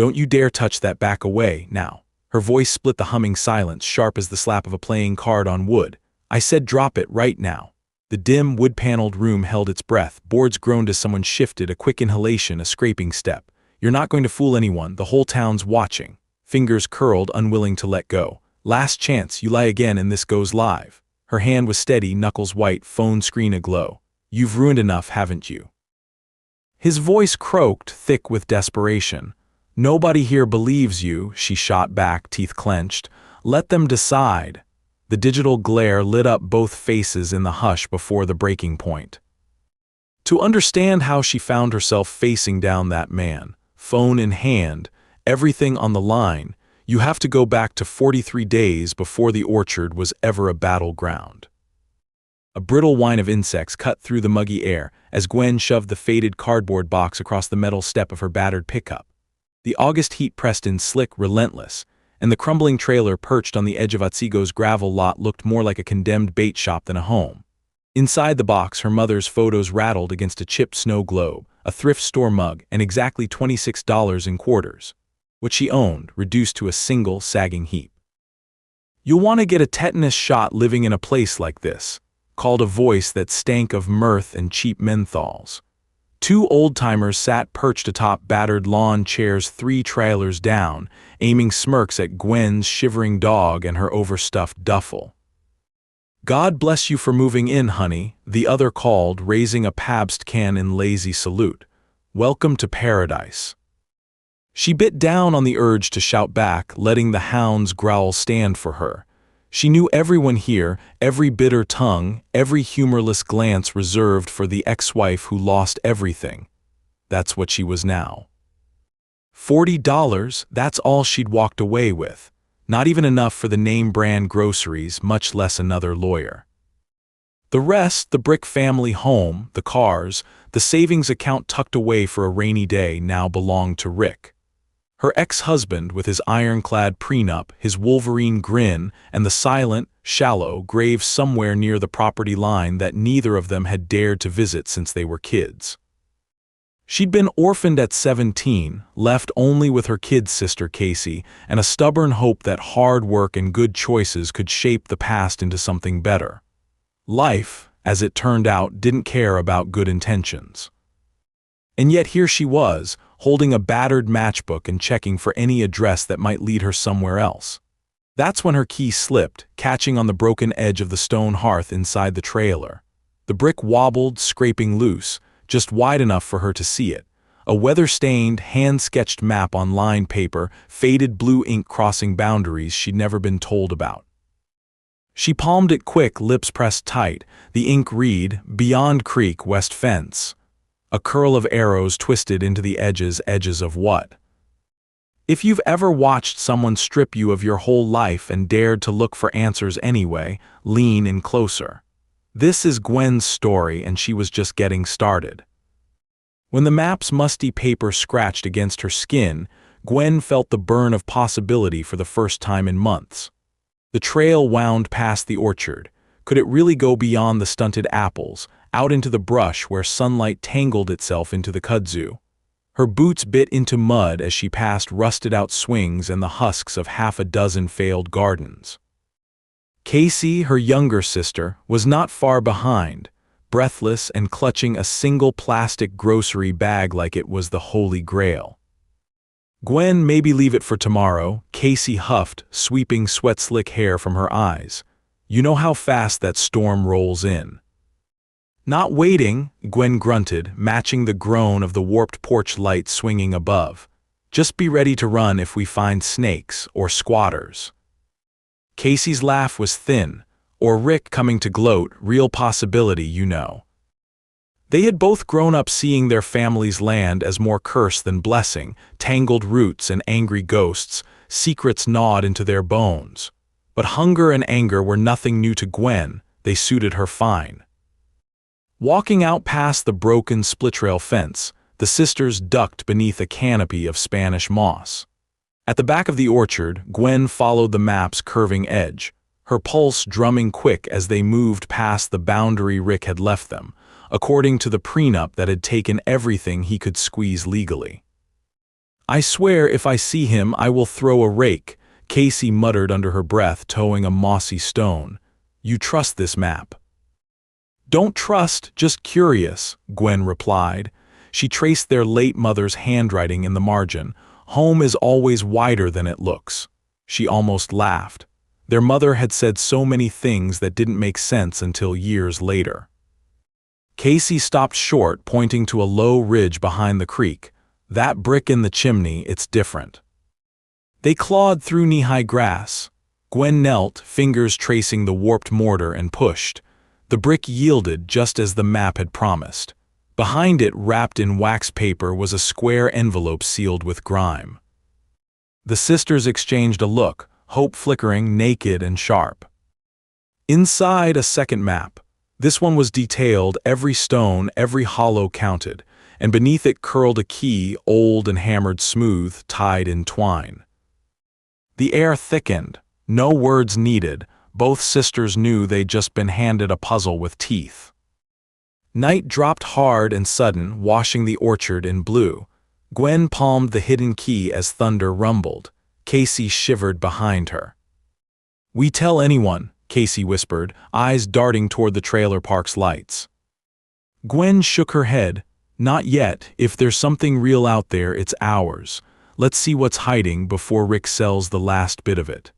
Don't you dare touch that, back away, now. Her voice split the humming silence, sharp as the slap of a playing card on wood. I said drop it right now. The dim, wood-paneled room held its breath. Boards groaned as someone shifted, a quick inhalation, a scraping step. You're not going to fool anyone, the whole town's watching. Fingers curled, unwilling to let go. Last chance, you lie again and this goes live. Her hand was steady, knuckles white, phone screen aglow. You've ruined enough, haven't you? His voice croaked, thick with desperation. Nobody here believes you, she shot back, teeth clenched. Let them decide. The digital glare lit up both faces in the hush before the breaking point. To understand how she found herself facing down that man, phone in hand, everything on the line, you have to go back to 43 days before the orchard was ever a battleground. A brittle whine of insects cut through the muggy air as Gwen shoved the faded cardboard box across the metal step of her battered pickup. The August heat pressed in slick, relentless, and the crumbling trailer perched on the edge of Otsiego's gravel lot looked more like a condemned bait shop than a home. Inside the box, her mother's photos rattled against a chipped snow globe, a thrift store mug, and exactly $26 in quarters. What she owned, reduced to a single, sagging heap. You'll want to get a tetanus shot living in a place like this, called a voice that stank of mirth and cheap menthols. Two old-timers sat perched atop battered lawn chairs 3 trailers down, aiming smirks at Gwen's shivering dog and her overstuffed duffel. God bless you for moving in, honey, the other called, raising a Pabst can in lazy salute. Welcome to paradise. She bit down on the urge to shout back, letting the hound's growl stand for her. She knew everyone here, every bitter tongue, every humorless glance reserved for the ex-wife who lost everything. That's what she was now. $40, that's all she'd walked away with. Not even enough for the name-brand groceries, much less another lawyer. The rest, the Brick family home, the cars, the savings account tucked away for a rainy day, now belonged to Rick. Her ex-husband with his ironclad prenup, his Wolverine grin, and the silent, shallow grave somewhere near the property line that neither of them had dared to visit since they were kids. She'd been orphaned at 17, left only with her kid sister Casey, and a stubborn hope that hard work and good choices could shape the past into something better. Life, as it turned out, didn't care about good intentions. And yet here she was, holding a battered matchbook and checking for any address that might lead her somewhere else. That's when her key slipped, catching on the broken edge of the stone hearth inside the trailer. The brick wobbled, scraping loose, just wide enough for her to see it. A weather-stained, hand-sketched map on lined paper, faded blue ink crossing boundaries she'd never been told about. She palmed it quick, lips pressed tight. The ink read, Beyond Creek, West Fence. A curl of arrows twisted into the edges of what? If you've ever watched someone strip you of your whole life and dared to look for answers anyway, lean in closer. This is Gwen's story, and she was just getting started. When the map's musty paper scratched against her skin, Gwen felt the burn of possibility for the first time in months. The trail wound past the orchard. Could it really go beyond the stunted apples, out into the brush where sunlight tangled itself into the kudzu? Her boots bit into mud as she passed rusted-out swings and the husks of half a dozen failed gardens. Casey, her younger sister, was not far behind, breathless and clutching a single plastic grocery bag like it was the Holy Grail. Gwen, maybe leave it for tomorrow, Casey huffed, sweeping sweat-slick hair from her eyes. You know how fast that storm rolls in. Not waiting, Gwen grunted, matching the groan of the warped porch light swinging above. Just be ready to run if we find snakes or squatters. Casey's laugh was thin, or Rick coming to gloat, real possibility, you know. They had both grown up seeing their family's land as more curse than blessing, tangled roots and angry ghosts, secrets gnawed into their bones. But hunger and anger were nothing new to Gwen, they suited her fine. Walking out past the broken split-rail fence, the sisters ducked beneath a canopy of Spanish moss. At the back of the orchard, Gwen followed the map's curving edge, her pulse drumming quick as they moved past the boundary Rick had left them, according to the prenup that had taken everything he could squeeze legally. "I swear if I see him, I will throw a rake," Casey muttered under her breath, toeing a mossy stone. "You trust this map?" "Don't trust, just curious," Gwen replied. She traced their late mother's handwriting in the margin. "Home is always wider than it looks." She almost laughed. Their mother had said so many things that didn't make sense until years later. Casey stopped short, pointing to a low ridge behind the creek. "That brick in the chimney, it's different." They clawed through knee-high grass. Gwen knelt, fingers tracing the warped mortar, and pushed. The brick yielded just as the map had promised. Behind it, wrapped in wax paper, was a square envelope sealed with grime. The sisters exchanged a look, hope flickering, naked and sharp. Inside, a second map. This one was detailed, every stone, every hollow counted, and beneath it curled a key, old and hammered smooth, tied in twine. The air thickened. No words needed. Both sisters knew they'd just been handed a puzzle with teeth. Night dropped hard and sudden, washing the orchard in blue. Gwen palmed the hidden key as thunder rumbled. Casey shivered behind her. "We tell anyone," Casey whispered, eyes darting toward the trailer park's lights. Gwen shook her head. "Not yet. If there's something real out there, it's ours. Let's see what's hiding before Rick sells the last bit of it."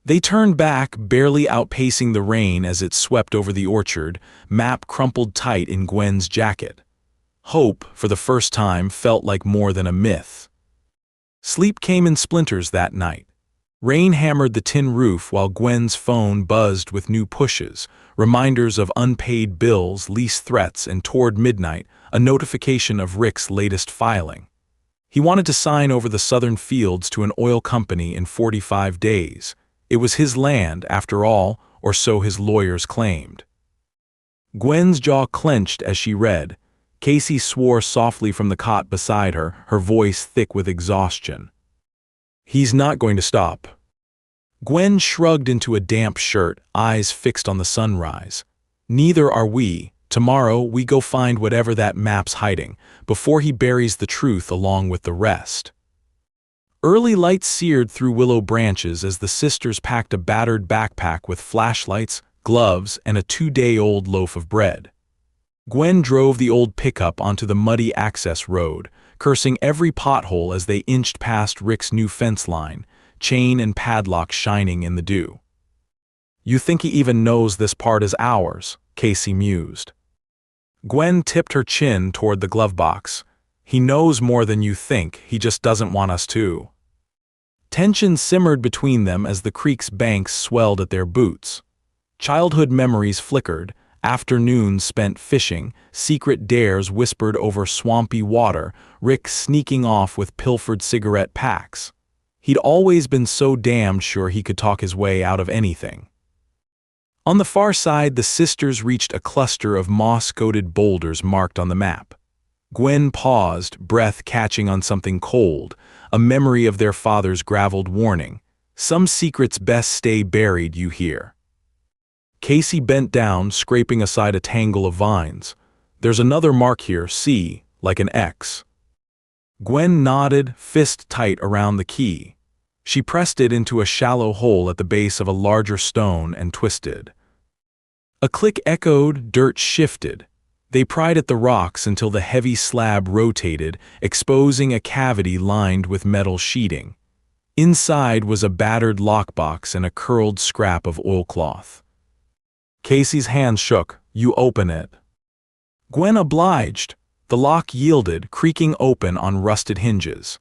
They turned back, barely outpacing the rain as it swept over the orchard, map crumpled tight in Gwen's jacket. Hope, for the first time, felt like more than a myth. Sleep came in splinters that night. Rain hammered the tin roof while Gwen's phone buzzed with new pushes, reminders of unpaid bills, lease threats, and toward midnight, a notification of Rick's latest filing. He wanted to sign over the southern fields to an oil company in 45 days. It was his land, after all, or so his lawyers claimed. Gwen's jaw clenched as she read. Casey swore softly from the cot beside her, her voice thick with exhaustion. "He's not going to stop." Gwen shrugged into a damp shirt, eyes fixed on the sunrise. "Neither are we. Tomorrow we go find whatever that map's hiding, before he buries the truth along with the rest." Early light seared through willow branches as the sisters packed a battered backpack with flashlights, gloves, and a 2-day-old loaf of bread. Gwen drove the old pickup onto the muddy access road, cursing every pothole as they inched past Rick's new fence line, chain and padlock shining in the dew. "You think he even knows this part is ours?" Casey mused. Gwen tipped her chin toward the glove box. "He knows more than you think, he just doesn't want us to." Tension simmered between them as the creek's banks swelled at their boots. Childhood memories flickered, afternoons spent fishing, secret dares whispered over swampy water, Rick sneaking off with pilfered cigarette packs. He'd always been so damned sure he could talk his way out of anything. On the far side, the sisters reached a cluster of moss-coated boulders marked on the map. Gwen paused, breath catching on something cold, a memory of their father's graveled warning. "Some secrets best stay buried, you hear." Casey bent down, scraping aside a tangle of vines. "There's another mark here, see, like an X." Gwen nodded, fist tight around the key. She pressed it into a shallow hole at the base of a larger stone and twisted. A click echoed, dirt shifted. They pried at the rocks until the heavy slab rotated, exposing a cavity lined with metal sheeting. Inside was a battered lockbox and a curled scrap of oilcloth. Casey's hand shook. "You open it." Gwen obliged. The lock yielded, creaking open on rusted hinges.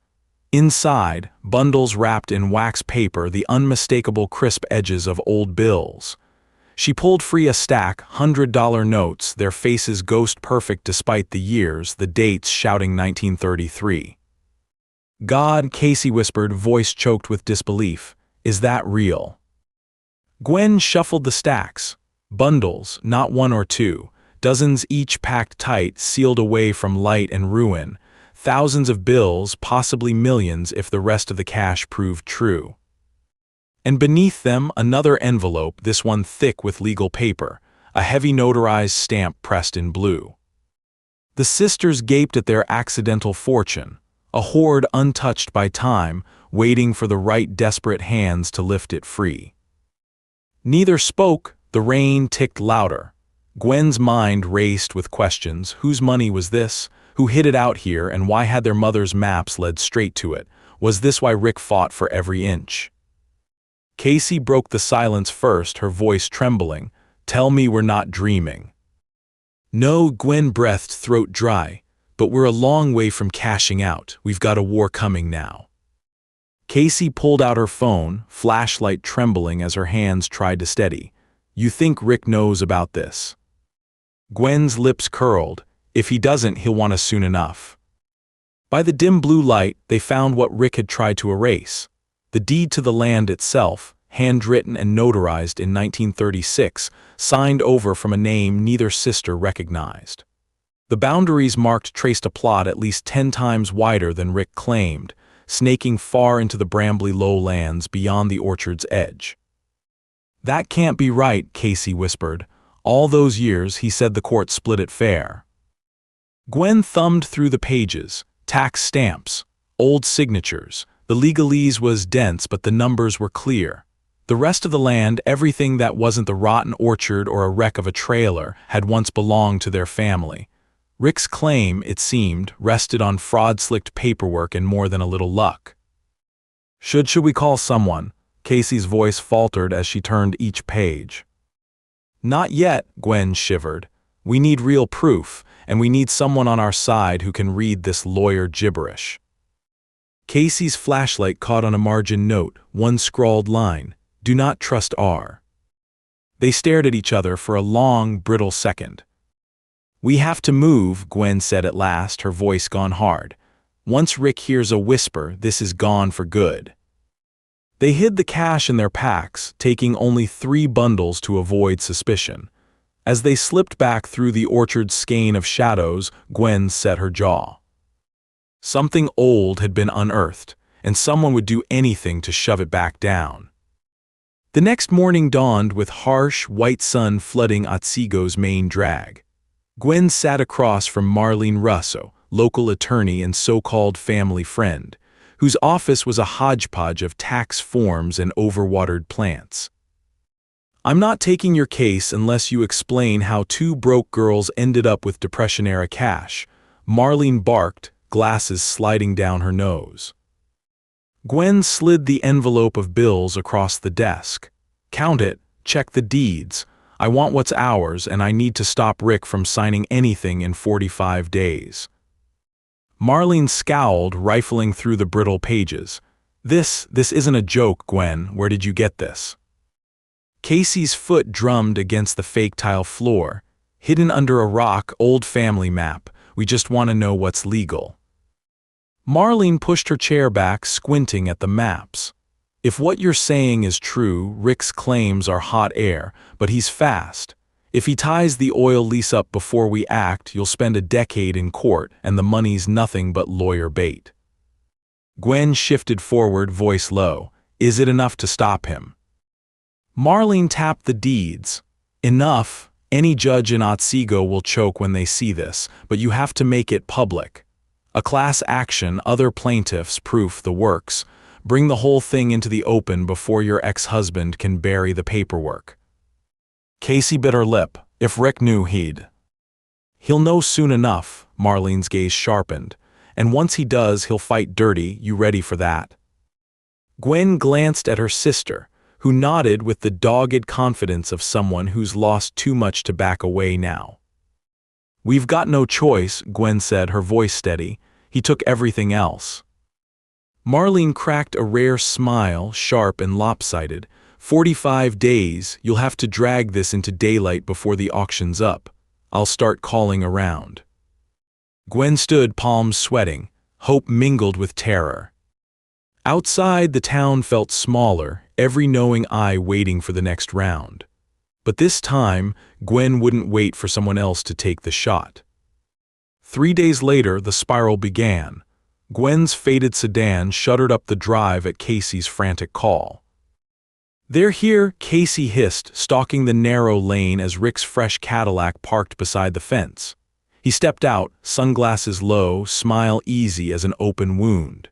Inside, bundles wrapped in wax paper, the unmistakable crisp edges of old bills. She pulled free a stack, $100 notes, their faces ghost-perfect despite the years, the dates shouting 1933. "God," Casey whispered, voice choked with disbelief. "Is that real?" Gwen shuffled the stacks. Bundles, not one or two, dozens each packed tight, sealed away from light and ruin. Thousands of bills, possibly millions if the rest of the cash proved true. And beneath them, another envelope, this one thick with legal paper, a heavy notarized stamp pressed in blue. The sisters gaped at their accidental fortune. a hoard untouched by time, waiting for the right desperate hands to lift it free. Neither spoke, the rain ticked louder. Gwen's mind raced with questions. Whose money was this? Who hid it out here, and why had their mother's maps led straight to it? Was this why Rick fought for every inch? Casey broke the silence first, her voice trembling. Tell me we're not dreaming. No, Gwen breathed, throat dry. But we're a long way from cashing out. We've got a war coming now. Casey pulled out her phone, flashlight trembling as her hands tried to steady. You think Rick knows about this? Gwen's lips curled. If he doesn't, he'll want us soon enough. By the dim blue light, they found what Rick had tried to erase. The deed to the land itself, handwritten and notarized in 1936, signed over from a name neither sister recognized. The boundaries marked traced a plot at least 10 times wider than Rick claimed, snaking far into the brambly lowlands beyond the orchard's edge. That can't be right, Casey whispered. All those years he said the court split it fair. Gwen thumbed through the pages, tax stamps, old signatures. The legalese was dense, but the numbers were clear. The rest of the land, everything that wasn't the rotten orchard or a wreck of a trailer, had once belonged to their family. Rick's claim, it seemed, rested on fraud-slicked paperwork and more than a little luck. Should we call someone? Casey's voice faltered as she turned each page. Not yet, Gwen shivered. We need real proof, and we need someone on our side who can read this lawyer gibberish. Casey's flashlight caught on a margin note, one scrawled line, "Do not trust R." They stared at each other for a long, brittle second. We have to move, Gwen said at last, her voice gone hard. Once Rick hears a whisper, this is gone for good. They hid the cash in their packs, taking only 3 bundles to avoid suspicion. As they slipped back through the orchard's skein of shadows, Gwen set her jaw. Something old had been unearthed, and someone would do anything to shove it back down. The next morning dawned with harsh, white sun flooding Otsiego's main drag. Gwen sat across from Marlene Russo, local attorney and so-called family friend, whose office was a hodgepodge of tax forms and overwatered plants. I'm not taking your case unless you explain how 2 broke girls ended up with Depression-era cash, Marlene barked, glasses sliding down her nose. Gwen slid the envelope of bills across the desk. Count it, check the deeds. I want what's ours, and I need to stop Rick from signing anything in 45 days. Marlene scowled, rifling through the brittle pages. This isn't a joke, Gwen. Where did you get this? Casey's foot drummed against the fake tile floor. Hidden under a rock, old family map. We just want to know what's legal. Marlene pushed her chair back, squinting at the maps. If what you're saying is true, Rick's claims are hot air, but he's fast. If he ties the oil lease up before we act, you'll spend a decade in court, and the money's nothing but lawyer bait. Gwen shifted forward, voice low. Is it enough to stop him? Marlene tapped the deeds. Enough. Any judge in Otsego will choke when they see this, but you have to make it public. A class action, other plaintiffs, proof, the works. Bring the whole thing into the open before your ex-husband can bury the paperwork. Casey bit her lip. If Rick knew, He'll know soon enough, Marlene's gaze sharpened. And once he does, he'll fight dirty. You ready for that? Gwen glanced at her sister, who nodded with the dogged confidence of someone who's lost too much to back away now. We've got no choice, Gwen said, her voice steady. He took everything else. Marlene cracked a rare smile, sharp and lopsided. 45 days, you'll have to drag this into daylight before the auction's up. I'll start calling around. Gwen stood, palms sweating, hope mingled with terror. Outside, the town felt smaller, every knowing eye waiting for the next round. But this time, Gwen wouldn't wait for someone else to take the shot. 3 days later, the spiral began. Gwen's faded sedan shuddered up the drive at Casey's frantic call. They're here, Casey hissed, stalking the narrow lane as Rick's fresh Cadillac parked beside the fence. He stepped out, sunglasses low, smile easy as an open wound.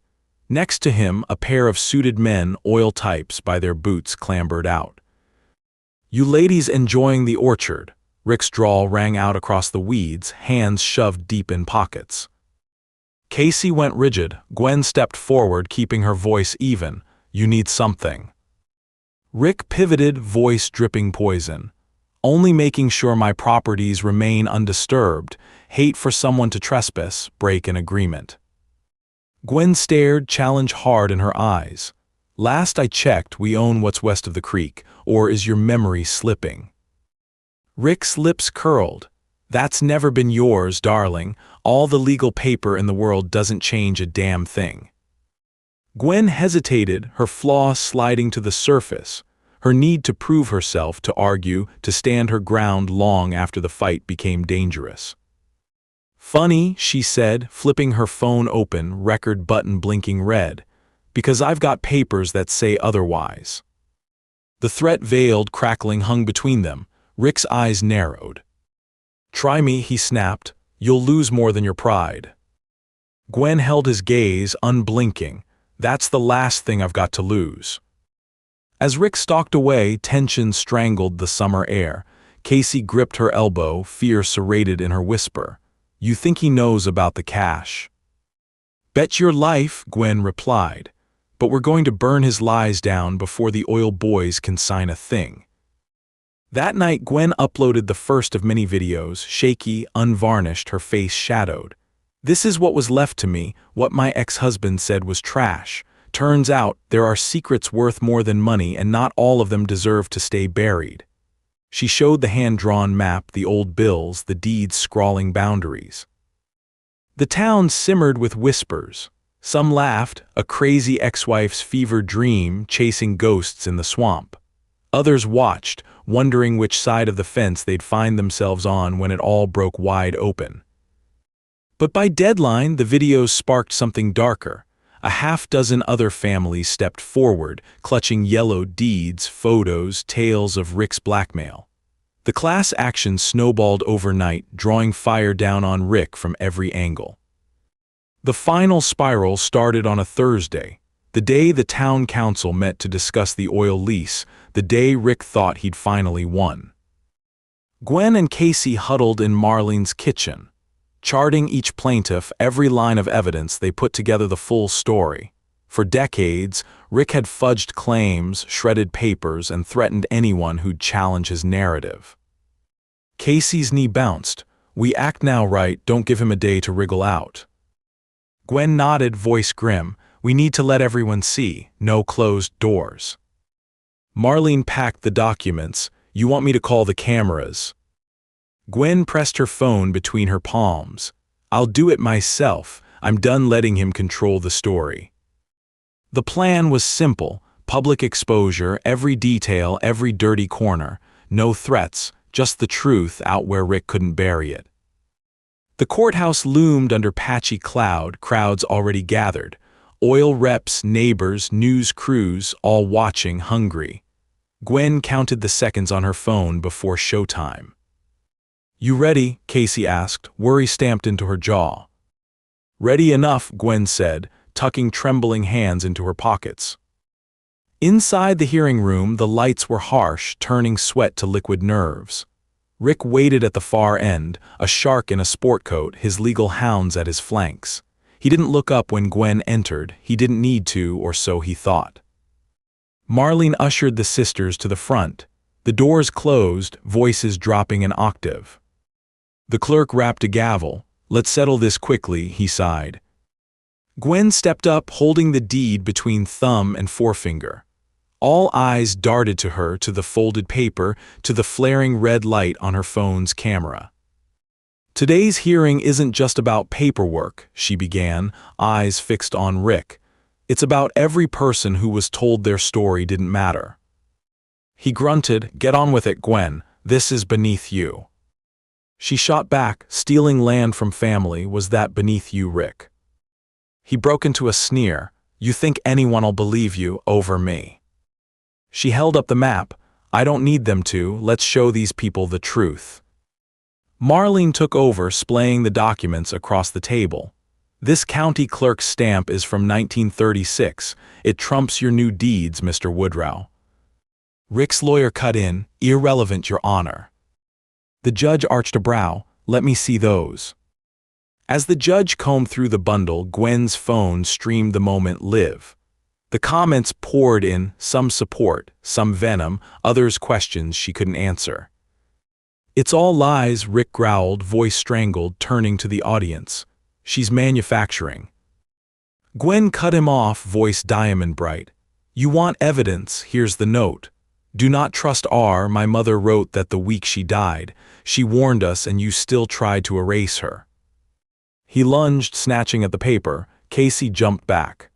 Next to him, a pair of suited men, oil types by their boots, clambered out. "You ladies enjoying the orchard?" Rick's drawl rang out across the weeds, hands shoved deep in pockets. Casey went rigid. Gwen stepped forward, keeping her voice even. "You need something." Rick pivoted, voice dripping poison. "Only making sure my properties remain undisturbed. Hate for someone to trespass, break an agreement." Gwen stared, challenge hard in her eyes. "Last I checked, we own what's west of the creek, or is your memory slipping?" Rick's lips curled. "That's never been yours, darling. All the legal paper in the world doesn't change a damn thing." Gwen hesitated, her flaw sliding to the surface, her need to prove herself, to argue, to stand her ground long after the fight became dangerous. "Funny," she said, flipping her phone open, record button blinking red, "because I've got papers that say otherwise." The threat veiled, crackling hung between them. Rick's eyes narrowed. "Try me," he snapped. "You'll lose more than your pride." Gwen held his gaze, unblinking. "That's the last thing I've got to lose." As Rick stalked away, tension strangled the summer air. Casey gripped her elbow, fear serrated in her whisper. "You think he knows about the cash?" "Bet your life," Gwen replied. "But we're going to burn his lies down before the oil boys can sign a thing." That night, Gwen uploaded the first of many videos, shaky, unvarnished, her face shadowed. "This is what was left to me, what my ex-husband said was trash. Turns out, there are secrets worth more than money, and not all of them deserve to stay buried." She showed the hand-drawn map, the old bills, the deeds scrawling boundaries. The town simmered with whispers. Some laughed, a crazy ex-wife's fever dream, chasing ghosts in the swamp. Others watched, wondering which side of the fence they'd find themselves on when it all broke wide open. But by deadline, the videos sparked something darker. A half-dozen other families stepped forward, clutching yellow deeds, photos, tales of Rick's blackmail. The class action snowballed overnight, drawing fire down on Rick from every angle. The final spiral started on a Thursday, the day the town council met to discuss the oil lease, the day Rick thought he'd finally won. Gwen and Casey huddled in Marlene's kitchen. Charting each plaintiff, every line of evidence, they put together the full story. For decades, Rick had fudged claims, shredded papers, and threatened anyone who'd challenge his narrative. Casey's knee bounced. "We act now, right? Don't give him a day to wriggle out." Gwen nodded, voice grim. "We need to let everyone see. No closed doors." Marlene packed the documents. "You want me to call the cameras?" Gwen pressed her phone between her palms. "I'll do it myself. I'm done letting him control the story." The plan was simple: public exposure, every detail, every dirty corner. No threats, just the truth out where Rick couldn't bury it. The courthouse loomed under patchy cloud, crowds already gathered. Oil reps, neighbors, news crews, all watching, hungry. Gwen counted the seconds on her phone before showtime. "You ready?" Casey asked, worry stamped into her jaw. "Ready enough," Gwen said, tucking trembling hands into her pockets. Inside the hearing room, the lights were harsh, turning sweat to liquid nerves. Rick waited at the far end, a shark in a sport coat, his legal hounds at his flanks. He didn't look up when Gwen entered. He didn't need to, or so he thought. Marlene ushered the sisters to the front. The doors closed, voices dropping an octave. The clerk rapped a gavel. "Let's settle this quickly," he sighed. Gwen stepped up, holding the deed between thumb and forefinger. All eyes darted to her, to the folded paper, to the flaring red light on her phone's camera. "Today's hearing isn't just about paperwork," she began, eyes fixed on Rick. "It's about every person who was told their story didn't matter." He grunted. "Get on with it, Gwen. This is beneath you." She shot back. "Stealing land from family, was that beneath you, Rick?" He broke into a sneer. "You think anyone'll believe you over me?" She held up the map. "I don't need them to. Let's show these people the truth." Marlene took over, splaying the documents across the table. This county clerk's stamp is from 1936. It trumps your new deeds, Mr. Woodrow. Rick's lawyer cut in, irrelevant, Your Honor. The judge arched a brow. Let me see those. As the judge combed through the bundle, Gwen's phone streamed the moment live. The comments poured in, some support, some venom, others questions she couldn't answer. It's all lies, Rick growled, voice strangled, turning to the audience. She's manufacturing. Gwen cut him off, voice diamond bright. You want evidence, here's the note. Do not trust R. My mother wrote that the week she died. She warned us and you still tried to erase her. He lunged, snatching at the paper. Casey jumped back.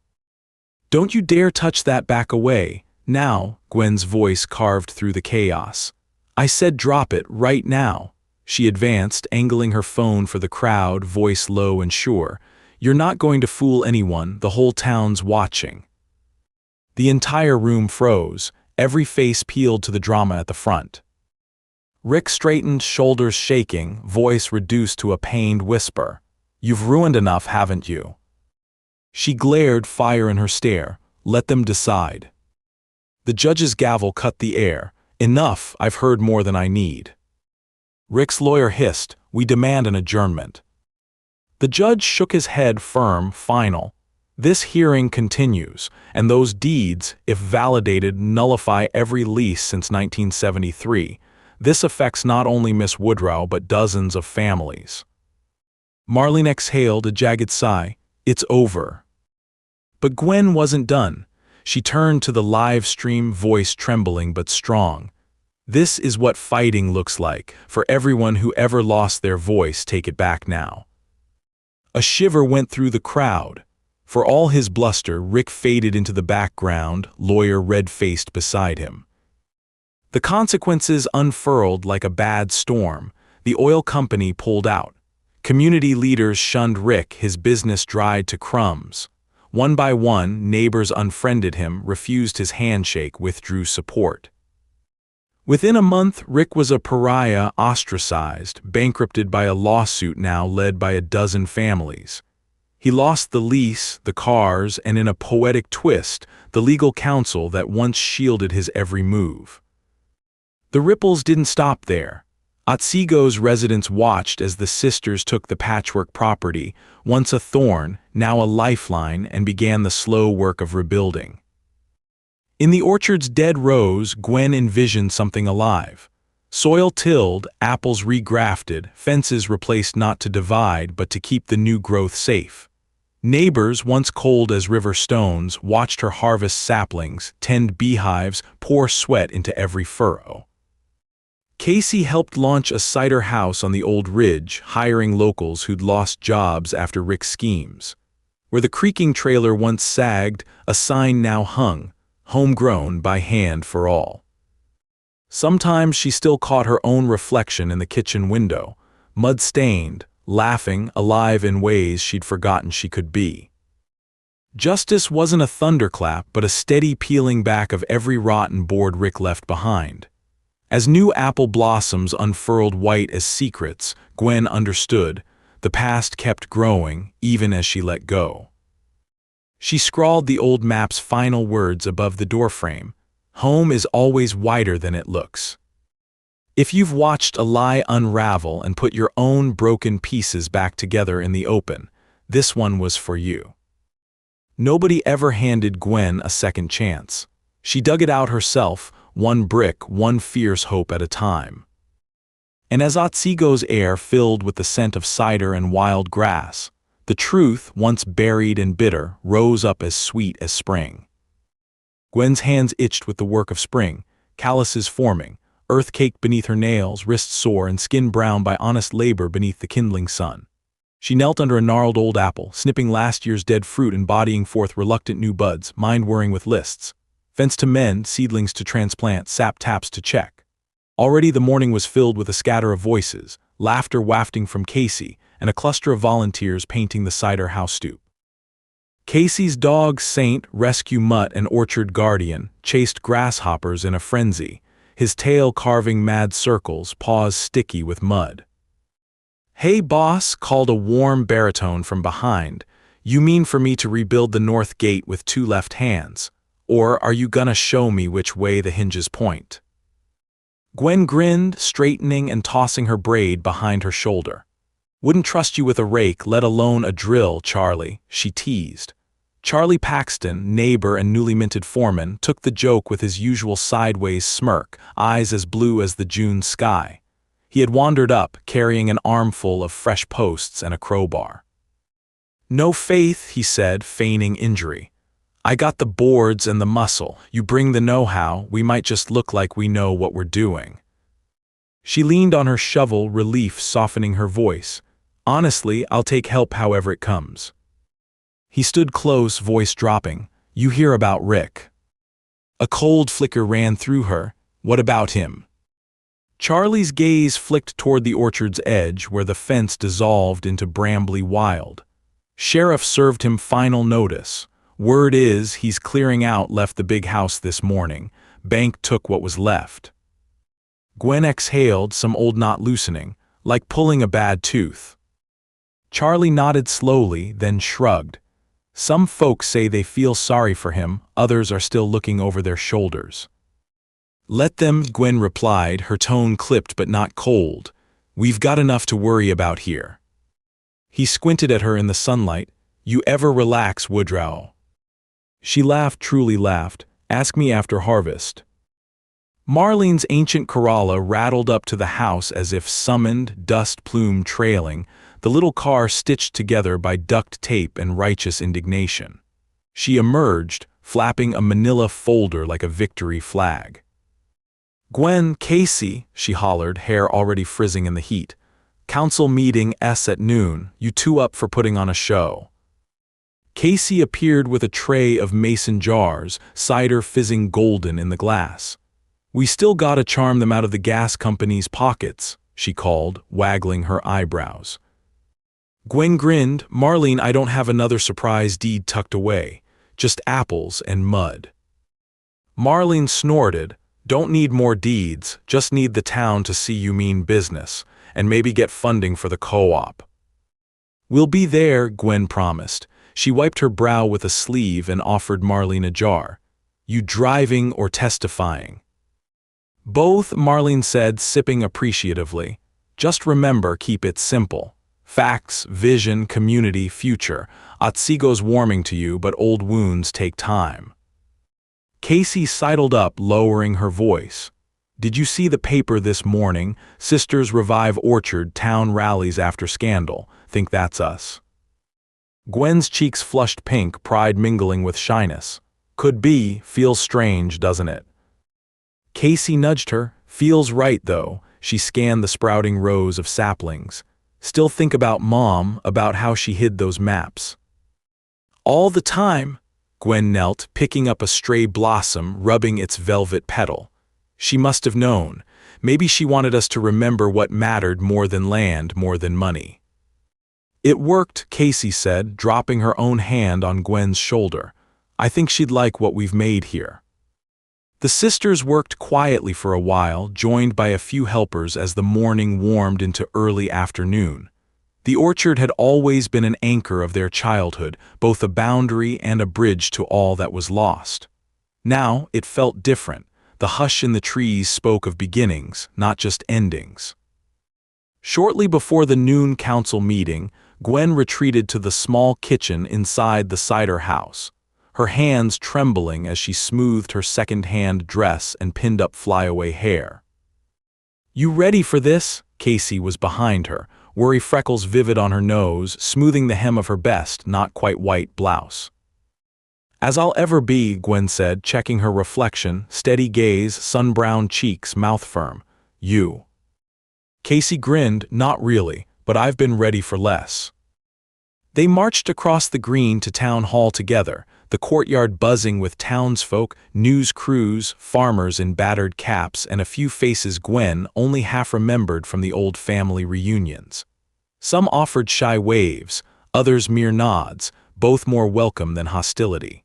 Don't you dare touch that, back away. Now, Gwen's voice carved through the chaos. I said drop it, right now. She advanced, angling her phone for the crowd, voice low and sure. You're not going to fool anyone, the whole town's watching. The entire room froze, every face peeled to the drama at the front. Rick straightened, shoulders shaking, voice reduced to a pained whisper. You've ruined enough, haven't you? She glared, fire in her stare. Let them decide. The judge's gavel cut the air. Enough, I've heard more than I need. Rick's lawyer hissed, we demand an adjournment. The judge shook his head, firm, final. This hearing continues, and those deeds, if validated, nullify every lease since 1973. This affects not only Miss Woodrow but dozens of families. Marlene exhaled a jagged sigh. It's over. But Gwen wasn't done. She turned to the live stream, voice trembling but strong. This is what fighting looks like. For everyone who ever lost their voice, take it back now. A shiver went through the crowd. For all his bluster, Rick faded into the background, lawyer red-faced beside him. The consequences unfurled like a bad storm. The oil company pulled out. Community leaders shunned Rick, his business dried to crumbs. One by one, neighbors unfriended him, refused his handshake, withdrew support. Within a month, Rick was a pariah, ostracized, bankrupted by a lawsuit now led by a dozen families. He lost the lease, the cars, and in a poetic twist, the legal counsel that once shielded his every move. The ripples didn't stop there. Otsiego's residents watched as the sisters took the patchwork property, once a thorn, now a lifeline, and began the slow work of rebuilding. In the orchard's dead rows, Gwen envisioned something alive. Soil tilled, apples regrafted, fences replaced not to divide but to keep the new growth safe. Neighbors, once cold as river stones, watched her harvest saplings, tend beehives, pour sweat into every furrow. Casey helped launch a cider house on the old ridge, hiring locals who'd lost jobs after Rick's schemes. Where the creaking trailer once sagged, a sign now hung, homegrown by hand for all. Sometimes she still caught her own reflection in the kitchen window, mud-stained, laughing, alive in ways she'd forgotten she could be. Justice wasn't a thunderclap, but a steady peeling back of every rotten board Rick left behind. As new apple blossoms unfurled white as secrets, Gwen understood. The past kept growing, even as she let go. She scrawled the old map's final words above the doorframe. Home is always wider than it looks. If you've watched a lie unravel and put your own broken pieces back together in the open, this one was for you. Nobody ever handed Gwen a second chance. She dug it out herself, one brick, one fierce hope at a time. And as Otsiego's air filled with the scent of cider and wild grass, the truth, once buried and bitter, rose up as sweet as spring. Gwen's hands itched with the work of spring, calluses forming, earth caked beneath her nails, wrists sore and skin brown by honest labor beneath the kindling sun. She knelt under a gnarled old apple, snipping last year's dead fruit, embodying forth reluctant new buds, mind whirring with lists. Fence to mend, seedlings to transplant, sap taps to check. Already the morning was filled with a scatter of voices, laughter wafting from Casey, and a cluster of volunteers painting the cider house stoop. Casey's dog Saint, rescue mutt and orchard guardian, chased grasshoppers in a frenzy, his tail carving mad circles, paws sticky with mud. "Hey, boss," called a warm baritone from behind. "You mean for me to rebuild the north gate with two left hands? Or are you gonna show me which way the hinges point?" Gwen grinned, straightening and tossing her braid behind her shoulder. "Wouldn't trust you with a rake, let alone a drill, Charlie," she teased. Charlie Paxton, neighbor and newly minted foreman, took the joke with his usual sideways smirk, eyes as blue as the June sky. He had wandered up, carrying an armful of fresh posts and a crowbar. "No faith," he said, feigning injury. "I got the boards and the muscle. You bring the know-how, we might just look like we know what we're doing." She leaned on her shovel, relief softening her voice. "Honestly, I'll take help however it comes." He stood close, voice dropping. "You hear about Rick?" A cold flicker ran through her. "What about him?" Charlie's gaze flicked toward the orchard's edge where the fence dissolved into brambly wild. "Sheriff served him final notice. Word is he's clearing out, left the big house this morning. Bank took what was left." Gwen exhaled, some old knot loosening, like pulling a bad tooth. Charlie nodded slowly, then shrugged. "Some folks say they feel sorry for him, others are still looking over their shoulders." "Let them," Gwen replied, her tone clipped but not cold. "We've got enough to worry about here." He squinted at her in the sunlight. "You ever relax, Woodrow?" She laughed, truly laughed. "Ask me after harvest." Marlene's ancient Corolla rattled up to the house as if summoned, dust plume trailing, the little car stitched together by duct tape and righteous indignation. She emerged, flapping a manila folder like a victory flag. "Gwen, Casey," she hollered, hair already frizzing in the heat. "Council meeting S at noon, you two up for putting on a show?" Casey appeared with a tray of mason jars, cider fizzing golden in the glass. "We still gotta charm them out of the gas company's pockets," she called, waggling her eyebrows. Gwen grinned. "Marlene, I don't have another surprise deed tucked away. Just apples and mud." Marlene snorted. "Don't need more deeds, just need the town to see you mean business, and maybe get funding for the co-op." "We'll be there," Gwen promised. She wiped her brow with a sleeve and offered Marlene a jar. "You driving or testifying?" "Both," Marlene said, sipping appreciatively. "Just remember, keep it simple. Facts, vision, community, future. Otsiko's warming to you, but old wounds take time." Casey sidled up, lowering her voice. "Did you see the paper this morning? Sisters revive orchard, town rallies after scandal. Think that's us?" Gwen's cheeks flushed pink, pride mingling with shyness. "Could be, feels strange, doesn't it?" Casey nudged her. "Feels right, though." She scanned the sprouting rows of saplings. "Still think about Mom, about how she hid those maps?" "All the time." Gwen knelt, picking up a stray blossom, rubbing its velvet petal. "She must have known. Maybe she wanted us to remember what mattered more than land, more than money." "It worked," Casey said, dropping her own hand on Gwen's shoulder. "I think she'd like what we've made here." The sisters worked quietly for a while, joined by a few helpers as the morning warmed into early afternoon. The orchard had always been an anchor of their childhood, both a boundary and a bridge to all that was lost. Now it felt different. The hush in the trees spoke of beginnings, not just endings. Shortly before the noon council meeting, Gwen retreated to the small kitchen inside the cider house, her hands trembling as she smoothed her second-hand dress and pinned up flyaway hair. "You ready for this?" Casey was behind her, worry freckles vivid on her nose, smoothing the hem of her best, not quite white blouse. "As I'll ever be," Gwen said, checking her reflection, steady gaze, sun-browned cheeks, mouth firm. "You." Casey grinned. "Not really, but I've been ready for less." They marched across the green to town hall together, the courtyard buzzing with townsfolk, news crews, farmers in battered caps, and a few faces Gwen only half remembered from the old family reunions. Some offered shy waves, others mere nods, both more welcome than hostility.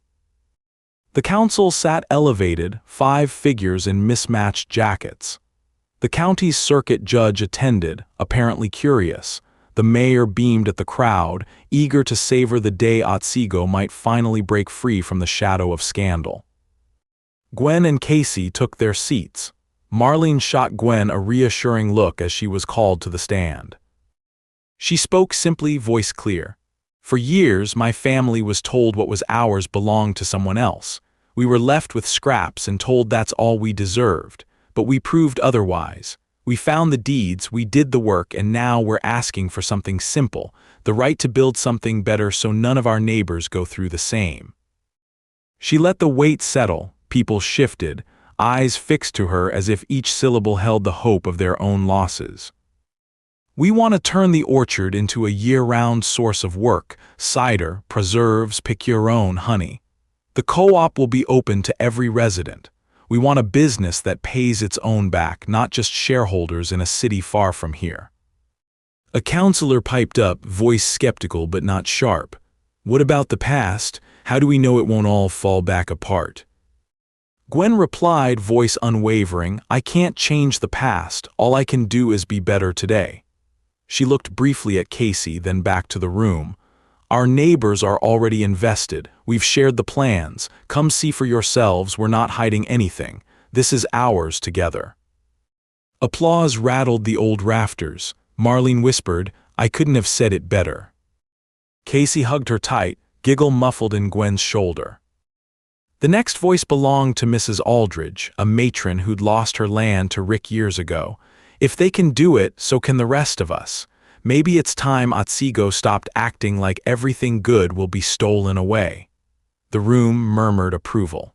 The council sat elevated, 5 figures in mismatched jackets. The county's circuit judge attended, apparently curious. The mayor beamed at the crowd, eager to savor the day Otsego might finally break free from the shadow of scandal. Gwen and Casey took their seats. Marlene shot Gwen a reassuring look as she was called to the stand. She spoke simply, voice clear. For years, my family was told what was ours belonged to someone else. We were left with scraps and told that's all we deserved. But we proved otherwise. We found the deeds, we did the work, and now we're asking for something simple, the right to build something better so none of our neighbors go through the same. She let the weight settle, people shifted, eyes fixed to her as if each syllable held the hope of their own losses. We want to turn the orchard into a year-round source of work, cider, preserves, pick your own honey. The co-op will be open to every resident. We want a business that pays its own back, not just shareholders in a city far from here. A counselor piped up, voice skeptical but not sharp. What about the past? How do we know it won't all fall back apart? Gwen replied, voice unwavering, I can't change the past. All I can do is be better today. She looked briefly at Casey, then back to the room. Our neighbors are already invested. We've shared the plans. Come see for yourselves, we're not hiding anything. This is ours together. Applause rattled the old rafters. Marlene whispered, I couldn't have said it better. Casey hugged her tight, giggle muffled in Gwen's shoulder. The next voice belonged to Mrs. Aldridge, a matron who'd lost her land to Rick years ago. If they can do it, so can the rest of us. Maybe it's time Otsego stopped acting like everything good will be stolen away. The room murmured approval.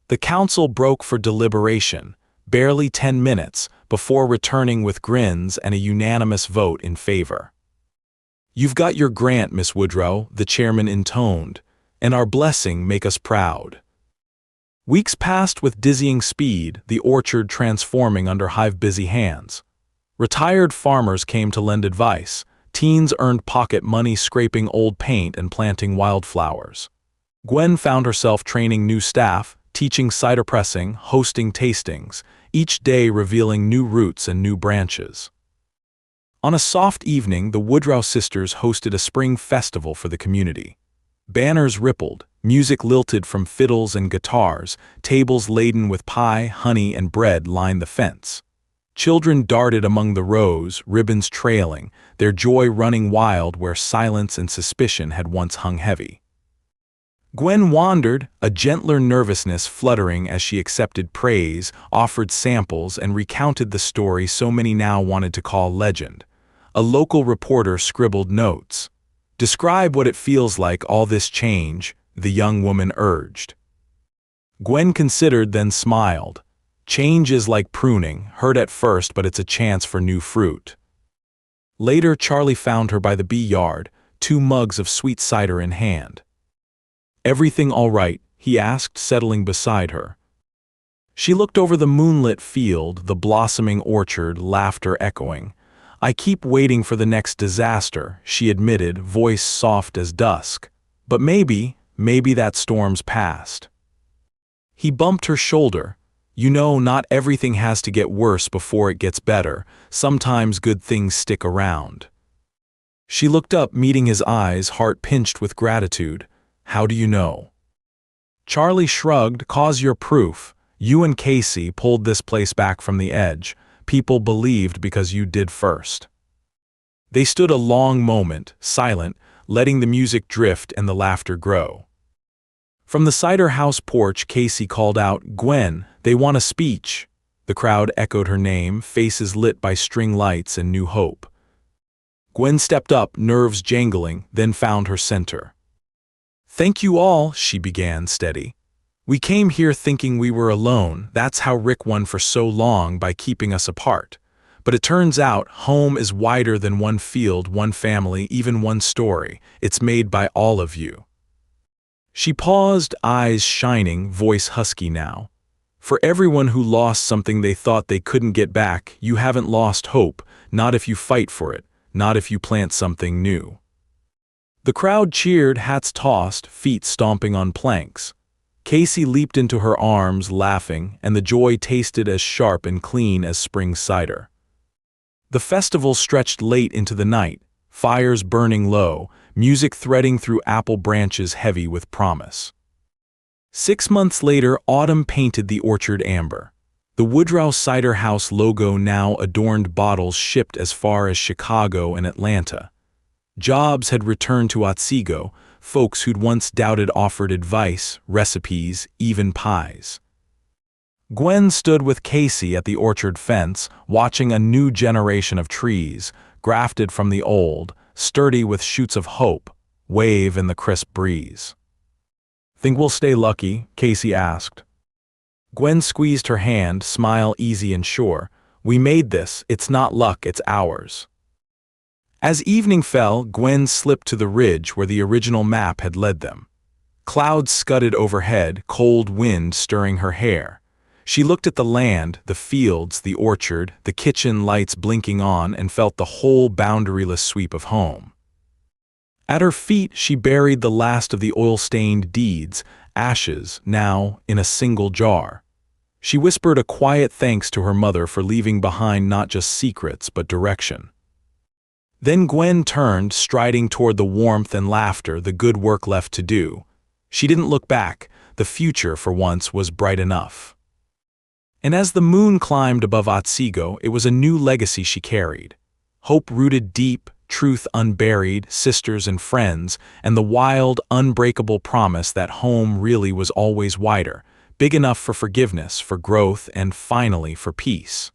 The council broke for deliberation, barely 10 minutes, before returning with grins and a unanimous vote in favor. You've got your grant, Miss Woodrow, the chairman intoned, and our blessing make us proud. Weeks passed with dizzying speed, the orchard transforming under hive-busy hands. Retired farmers came to lend advice. Teens earned pocket money scraping old paint and planting wildflowers. Gwen found herself training new staff, teaching cider pressing, hosting tastings, each day revealing new roots and new branches. On a soft evening, the Woodrow sisters hosted a spring festival for the community. Banners rippled, music lilted from fiddles and guitars, tables laden with pie, honey, and bread lined the fence. Children darted among the rows, ribbons trailing, their joy running wild where silence and suspicion had once hung heavy. Gwen wandered, a gentler nervousness fluttering as she accepted praise, offered samples, and recounted the story so many now wanted to call legend. A local reporter scribbled notes. Describe what it feels like, all this change, the young woman urged. Gwen considered, then smiled. Change is like pruning, hurt at first, but it's a chance for new fruit. Later, Charlie found her by the bee yard, 2 mugs of sweet cider in hand. Everything all right? He asked, settling beside her. She looked over the moonlit field, the blossoming orchard, laughter echoing. I keep waiting for the next disaster, she admitted, voice soft as dusk. But maybe that storm's past. He bumped her shoulder. You know, not everything has to get worse before it gets better. Sometimes good things stick around. She looked up, meeting his eyes, heart pinched with gratitude. How do you know? Charlie shrugged. Cause you're proof. You and Casey pulled this place back from the edge. People believed because you did first. They stood a long moment, silent, letting the music drift and the laughter grow. From the cider house porch, Casey called out, Gwen, they want a speech. The crowd echoed her name, faces lit by string lights and new hope. Gwen stepped up, nerves jangling, then found her center. Thank you all, she began, steady. We came here thinking we were alone. That's how Rick won for so long, by keeping us apart. But it turns out home is wider than one field, one family, even one story. It's made by all of you. She paused, eyes shining, voice husky now. For everyone who lost something they thought they couldn't get back, you haven't lost hope, not if you fight for it, not if you plant something new. The crowd cheered, hats tossed, feet stomping on planks. Casey leaped into her arms, laughing, and the joy tasted as sharp and clean as spring cider. The festival stretched late into the night, fires burning low, music threading through apple branches heavy with promise. 6 months later, autumn painted the orchard amber. The Woodrow Cider House logo now adorned bottles shipped as far as Chicago and Atlanta. Jobs had returned to Otsego, folks who'd once doubted offered advice, recipes, even pies. Gwen stood with Casey at the orchard fence, watching a new generation of trees, grafted from the old, sturdy with shoots of hope, wave in the crisp breeze. "Think we'll stay lucky?" Casey asked. Gwen squeezed her hand, smile easy and sure. "We made this, it's not luck, it's ours." As evening fell, Gwen slipped to the ridge where the original map had led them. Clouds scudded overhead, cold wind stirring her hair. She looked at the land, the fields, the orchard, the kitchen lights blinking on, and felt the whole boundaryless sweep of home. At her feet she buried the last of the oil-stained deeds, ashes, now, in a single jar. She whispered a quiet thanks to her mother for leaving behind not just secrets but direction. Then Gwen turned, striding toward the warmth and laughter, the good work left to do. She didn't look back. The future, for once, was bright enough. And as the moon climbed above Otsego, it was a new legacy she carried. Hope rooted deep, truth unburied, sisters and friends, and the wild, unbreakable promise that home really was always wider, big enough for forgiveness, for growth, and finally for peace.